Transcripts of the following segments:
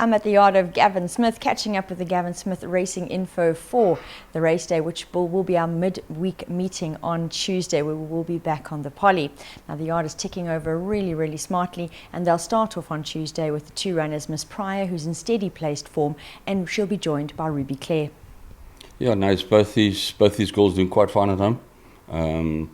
I'm at the yard of Gavin Smith, catching up with the Gavin Smith Racing Info for the race day, which will be our mid-week meeting on Tuesday. We will be back on the Poly. Now, the yard is ticking over really smartly, and they'll start off on Tuesday with the two runners, Miss Pryor, who's in steady placed form, and she'll be joined by Ruby Clare. Yeah, nice. Both these girls doing quite fine at home.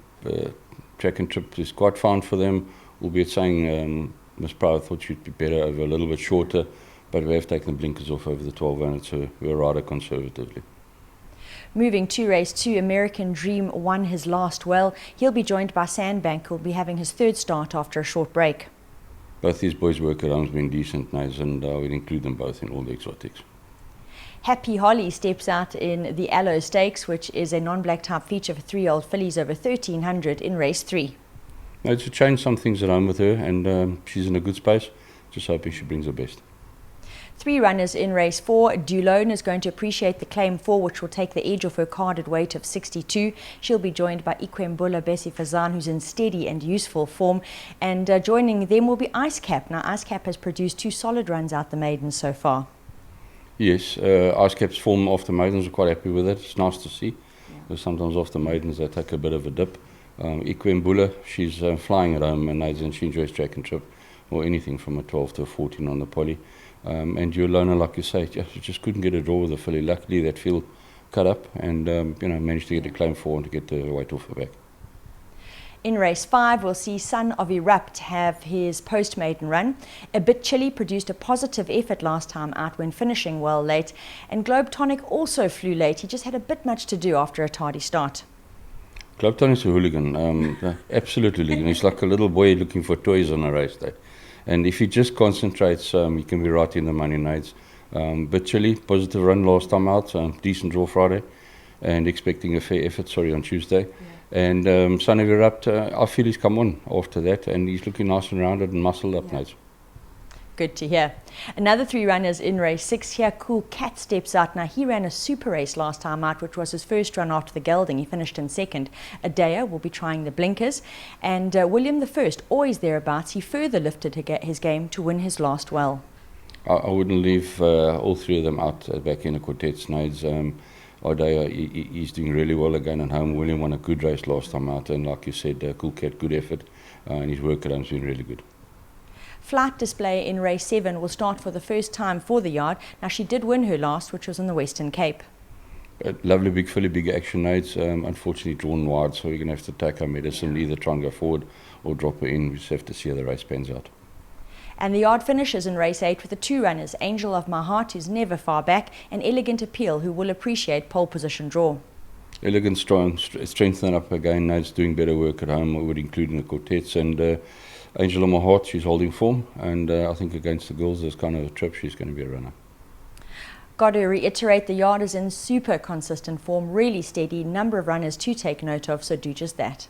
Track and trip is quite fine for them, albeit saying Miss Pryor thought she'd be better over a little bit shorter, but we have taken the blinkers off over the 1200, so we're rather conservatively. Moving to race 2, American Dream won his last well. He'll be joined by Sandbank, who'll be having his third start after a short break. Both these boys' work at home's been decent, nice, and we'll include them both in all the exotics. Happy Holly steps out in the Aloe Stakes, which is a non-black type feature for 3-year-old fillies over 1300 in race 3. No, to change some things at home with her, and she's in a good space. Just hoping she brings her best. 3 runners in race 4. Dulone is going to appreciate the claim 4, which will take the edge off her carded weight of 62. She'll be joined by Ikwembula Bessie Fazan, who's in steady and useful form. And joining them will be Ice Cap. Now, Ice Cap has produced 2 solid runs out the maidens so far. Yes, Ice Cap's form after maidens are quite happy with it. It's nice to see. Because sometimes after maidens they take a bit of a dip. Ikwembula, she's flying at home, and she enjoys track and trip, or anything from a 12 to a 14 on the Poly. And Dulone, like you say, just couldn't get a draw with the filly. Luckily, that field cut up, and managed to get a claim 4 and to get the weight off her back. In race 5, we'll see Son of Erupt have his post-maiden run. A Bit Chilly produced a positive effort last time out when finishing well late. And Globe Tonic also flew late. He just had a bit much to do after a tardy start. Globe Tonic's a hooligan, absolute hooligan. He's like a little boy looking for toys on a race day. And if he just concentrates, he can be right in the money nights. Bit Chilly, positive run last time out, decent draw Friday, and expecting a fair effort, on Tuesday. Yeah. And Son of Erupt, I feel he's come on after that, and he's looking nice and rounded and muscled up nice. Good to hear. Another 3 runners in race 6 here. Cool Cat steps out. Now, he ran a super race last time out, which was his first run after the gelding. He finished in second. Adea will be trying the blinkers. And William I, always thereabouts, he further lifted his game to win his last well. I wouldn't leave all 3 of them out back in the quartet snades. Adea, he's doing really well again at home. William won a good race last time out, and like you said, Cool Cat, good effort, and his work at home's been really good. Flight Display in race 7 will start for the first time for the yard. Now, she did win her last, which was in the Western Cape. Lovely big filly, big action nights. Unfortunately drawn wide, so we're going to have to take our medicine, either try and go forward or drop her in. We just have to see how the race pans out. And the yard finishes in race 8 with the 2 runners, Angel of My Heart, who's never far back, and Elegant Appeal, who will appreciate pole position draw. Elegant strengthened up again. Now it's doing better work at home. We would include in the quartets, and Angel of My Heart, she's holding form, and I think against the girls, there's kind of a trip, she's going to be a runner. Got to reiterate, the yard is in super consistent form, really steady, number of runners to take note of, so do just that.